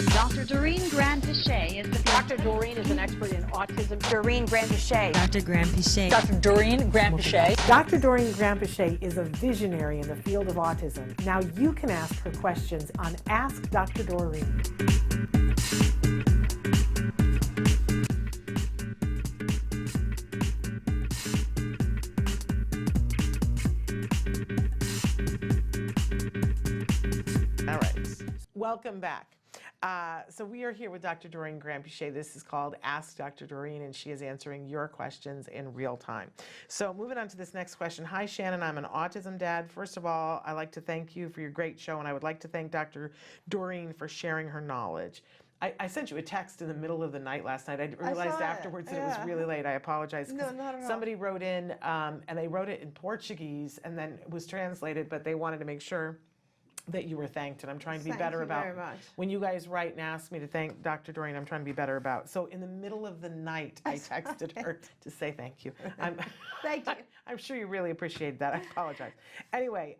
Dr. Doreen Grand-Pichet is the Dr. Doreen is an expert in autism. Doreen Grand-Pichet. Dr. Grand-Pichet. Dr. Doreen Grand-Pichet. Dr. Doreen Grand-Pichet is a visionary in the field of autism. Now you can ask her questions on Ask Dr. Doreen. All right, welcome back. So we are here with Dr. Doreen Grand-Pichet. This is called Ask Dr. Doreen, and she is answering your questions in real time. So moving on to this next question. Hi, Shannon. I'm an autism dad. First of all, I'd like to thank you for your great show, and I would like to thank Dr. Doreen for sharing her knowledge. I sent you a text in the middle of the night last night. I realized afterwards that it was really late. I apologize. No, not at all. Somebody wrote in, and they wrote it in Portuguese, and then it was translated, but they wanted to make sure that you were thanked, and I'm trying to be better about very much. when you guys write and ask me to thank Dr. Doreen. I'm trying to be better about. So in the middle of the night, I texted her to say thank you. Thank you. I'm sure you really appreciated that. I apologize. Anyway,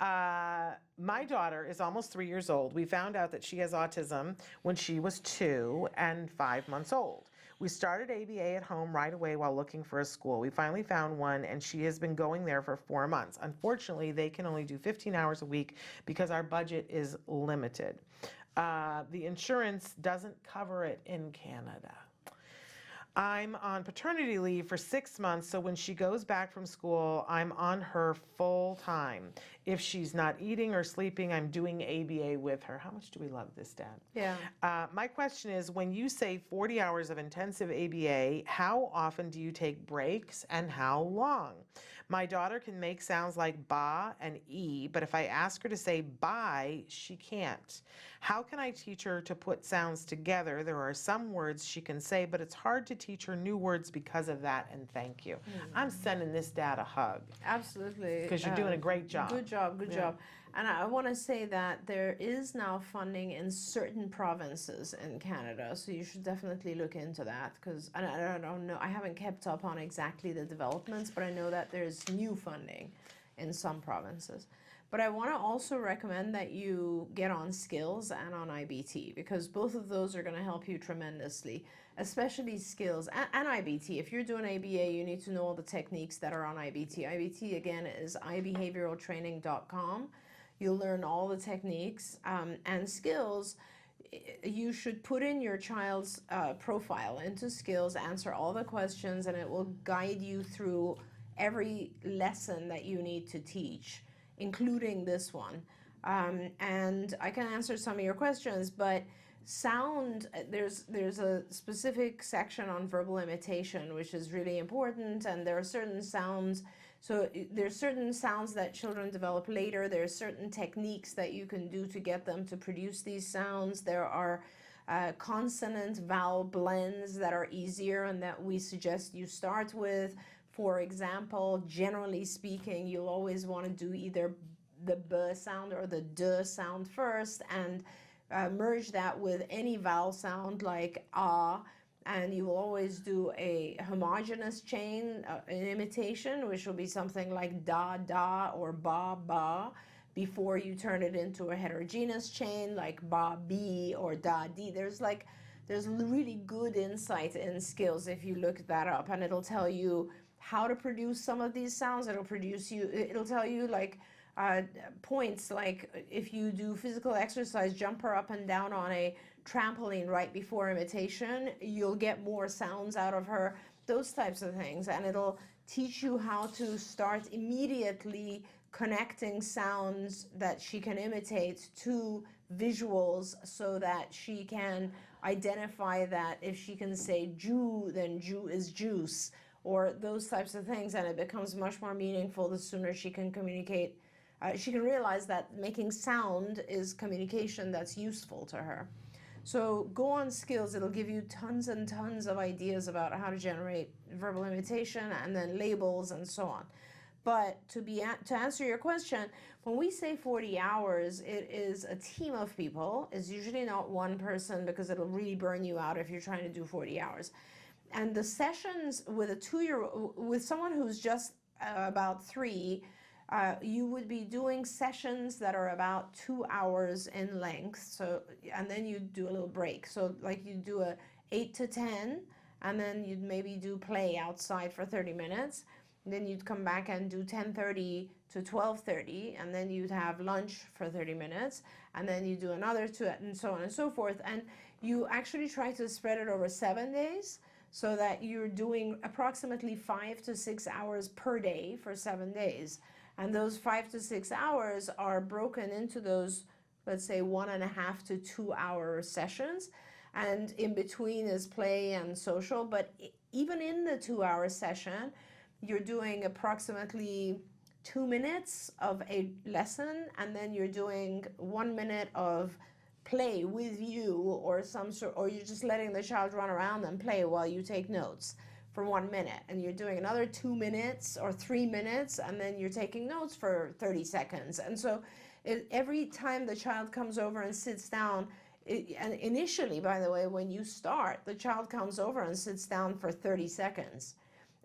my daughter is almost 3 years old. We found out that she has autism when she was 2 and 5 months old. We started ABA at home right away while looking for a school. We finally found one, and she has been going there for 4 months. Unfortunately, they can only do 15 hours a week because our budget is limited. The insurance doesn't cover it in Canada. I'm on paternity leave for 6 months, so when she goes back from school, I'm on her full time. If she's not eating or sleeping, I'm doing ABA with her. How much do we love this, Dad? Yeah. My question is, when you say 40 hours of intensive ABA, how often do you take breaks and how long? My daughter can make sounds like ba and e, but if I ask her to say bye, she can't. How can I teach her to put sounds together? There are some words she can say, but it's hard to teach her new words because of that, and thank you. I'm sending this dad a hug. Absolutely. Because you're doing a great job. Good job, good job. And I want to say that there is now funding in certain provinces in Canada, so you should definitely look into that, because I don't know, I haven't kept up on exactly the developments, but I know that there's new funding in some provinces. But I want to also recommend that you get on Skills and on IBT, because both of those are going to help you tremendously, especially Skills and IBT. If you're doing ABA, you need to know all the techniques that are on IBT. IBT, again, is ibehavioraltraining.com. You'll learn all the techniques, and Skills, you should put in your child's profile into Skills, answer all the questions, and it will guide you through every lesson that you need to teach, including this one. And I can answer some of your questions, but sound, there's a specific section on verbal imitation, which is really important, and there are certain sounds. So there's certain sounds that children develop later. There are certain techniques that you can do to get them to produce these sounds. There are consonant vowel blends that are easier and that we suggest you start with. For example, generally speaking, you'll always want to do either the b sound or the d sound first, and merge that with any vowel sound like ah. And you will always do a homogeneous chain, an imitation, which will be something like da, da, or ba, ba, before you turn it into a heterogeneous chain like ba, bi, or da, di. There's really good insight in Skills if you look that up, and it'll tell you how to produce some of these sounds. It'll tell you like points, like if you do physical exercise, jump her up and down on a trampoline right before imitation, you'll get more sounds out of her, those types of things. And it'll teach you how to start immediately connecting sounds that she can imitate to visuals, so that she can identify that if she can say Jew, then Jew is juice, or those types of things. And it becomes much more meaningful the sooner she can communicate. She can realize that making sound is communication that's useful to her. So go on Skills. It'll give you tons and tons of ideas about how to generate verbal imitation and then labels and so on. But to answer your question, when we say 40 hours, it is a team of people. It's usually not one person, because it'll really burn you out if you're trying to do 40 hours. And the sessions with a 2-year-old, with someone who's just about 3, you would be doing sessions that are about 2 hours in length. So, and then you do a little break. So like you do a 8 to 10, and then you'd maybe do play outside for 30 minutes. And then you'd come back and do 10:30 to 12:30, and then you'd have lunch for 30 minutes, and then you do another 2, and so on and so forth. And you actually try to spread it over 7 days, so that you're doing approximately 5 to 6 hours per day for 7 days. And those 5 to 6 hours are broken into those, let's say, 1.5 to 2 hour sessions. And in between is play and social. But even in the 2 hour session, you're doing approximately 2 minutes of a lesson, and then you're doing 1 minute of play with you, or some sort, or you're just letting the child run around and play while you take notes for 1 minute, and you're doing another 2 minutes or 3 minutes, and then you're taking notes for 30 seconds. And so every time the child comes over and sits down, and initially, by the way, when you start, the child comes over and sits down for 30 seconds,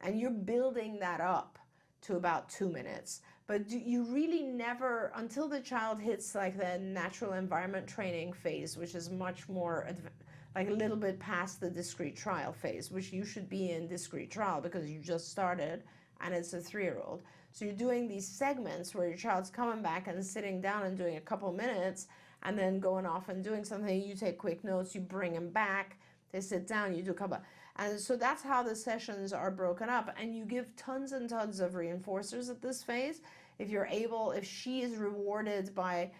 and you're building that up to about 2 minutes. But you really never, until the child hits like the natural environment training phase, which is much more like a little bit past the discrete trial phase, which you should be in discrete trial because you just started and it's a 3-year-old. So you're doing these segments where your child's coming back and sitting down and doing a couple minutes, and then going off and doing something. You take quick notes, you bring them back, they sit down, you do a couple. And so that's how the sessions are broken up. And you give tons and tons of reinforcers at this phase. If you're able, if she is rewarded by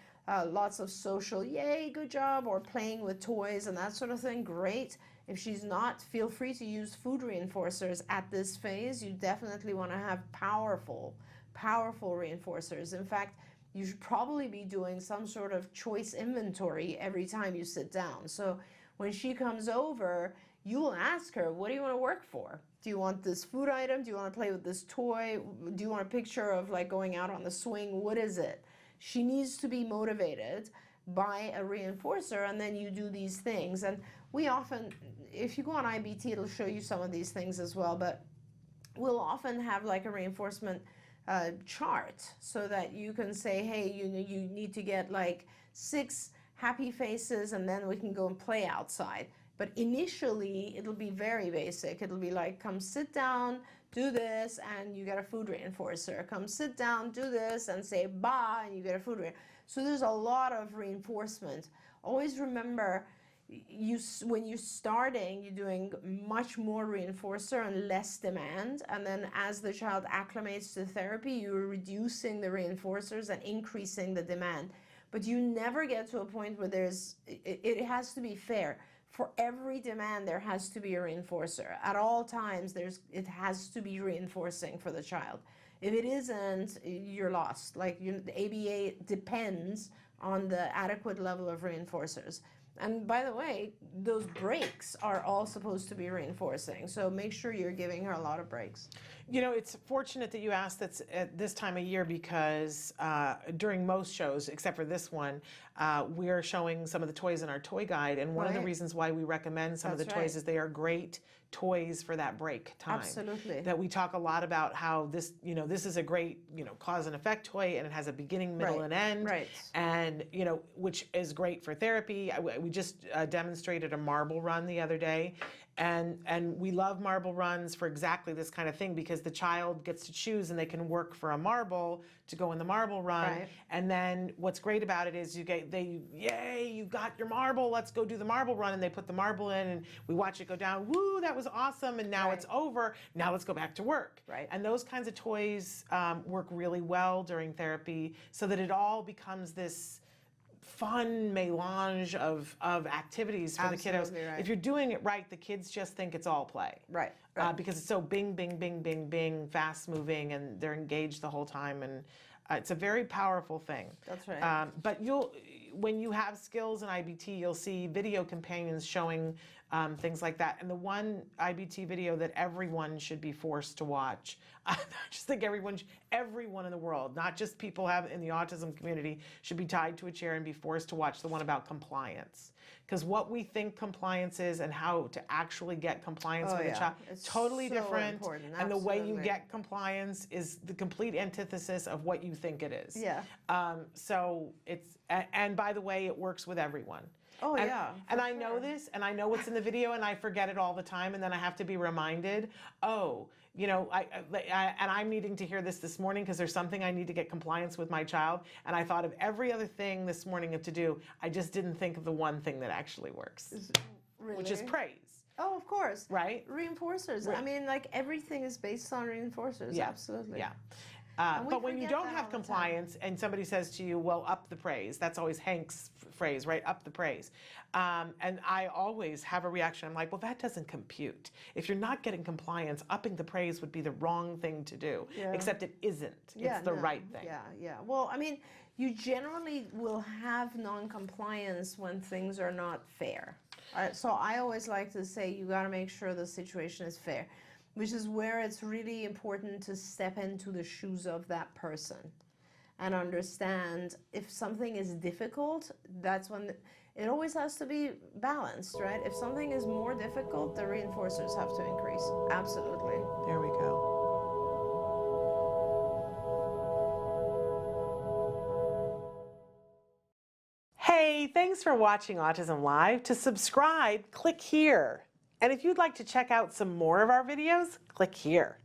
lots of social, yay, good job, or playing with toys and that sort of thing, great. If she's not, feel free to use food reinforcers at this phase. You definitely want to have powerful reinforcers. In fact, you should probably be doing some sort of choice inventory every time you sit down. So when she comes over, you will ask her, what do you want to work for? Do you want this food item? Do you want to play with this toy? Do you want a picture of like going out on the swing? What is it? She needs to be motivated by a reinforcer, and then you do these things. And we often, if you go on IBT, it'll show you some of these things as well, but we'll often have like a reinforcement chart, so that you can say, hey, you need to get like 6 happy faces, and then we can go and play outside. But initially, it'll be very basic. It'll be like, come sit down, do this, and you get a food reinforcer. Come sit down, do this, and say ba, and you get a food reinforcer. So there's a lot of reinforcement. Always remember, when you're starting, you're doing much more reinforcer and less demand. And then as the child acclimates to therapy, you're reducing the reinforcers and increasing the demand. But you never get to a point where it has to be fair. For every demand, there has to be a reinforcer. At all times, it has to be reinforcing for the child. If it isn't, you're lost. Like the ABA depends on the adequate level of reinforcers. And by the way, those breaks are all supposed to be reinforcing. So make sure you're giving her a lot of breaks. You know, it's fortunate that you asked that at this time of year, because during most shows, except for this one, we're showing some of the toys in our toy guide. And one of the reasons why we recommend some of the toys is they are great toys for that break time. Absolutely. That we talk a lot about how this, this is a great, cause and effect toy, and it has a beginning, middle, and end. Right. And, which is great for therapy. We just demonstrated a marble run the other day. And we love marble runs for exactly this kind of thing, because the child gets to choose, and they can work for a marble to go in the marble run. Right. And then what's great about it is yay, you got your marble, let's go do the marble run. And they put the marble in, and we watch it go down. Woo, that was awesome. And now it's over. Now let's go back to work. Right. And those kinds of toys work really well during therapy, so that it all becomes this fun melange of activities for the kiddos. Right. If you're doing it right, the kids just think it's all play. Right. Because it's so bing, bing, bing, bing, bing, fast moving, and they're engaged the whole time. And it's a very powerful thing. That's right. But when you have skills in IBT, you'll see video companions showing things like that. And the one IBT video that everyone should be forced to watch, I just think everyone in the world, not just people in the autism community, should be tied to a chair and be forced to watch the one about compliance. Because what we think compliance is and how to actually get compliance with a child, It's totally so different. important, And the way you absolutely. get compliance is the complete antithesis of what you think it is. Yeah. So it's, and by the way, it works with everyone. Oh, And, yeah, and for I know sure. this, and I know what's in the video, and I forget it all the time, and then I have to be reminded, oh, you know, and I'm needing to hear this morning because there's something I need to get compliance with my child, and I thought of every other thing this morning to do. I just didn't think of the one thing that actually works, which is Really? praise, Oh, of course. right? Reinforcers. I mean, like everything is based on reinforcers. Yeah. Absolutely. Yeah. we But when you forget don't that have all the time. compliance and somebody says to you, well, up the praise, that's always Hank's phrase, right? Up the praise. And I always have a reaction. I'm like, well, that doesn't compute. If you're not getting compliance, upping the praise would be the wrong thing to do, Yeah. except it isn't. Yeah, It's the no, right thing. Yeah, yeah. Well, I mean, you generally will have non-compliance when things are not fair. So I always like to say you got to make sure the situation is fair, which is where it's really important to step into the shoes of that person and understand if something is difficult, that's when it always has to be balanced, right? If something is more difficult, the reinforcers have to increase. Absolutely. There we go. Hey, thanks for watching Autism Live. To subscribe, click here. And if you'd like to check out some more of our videos, click here.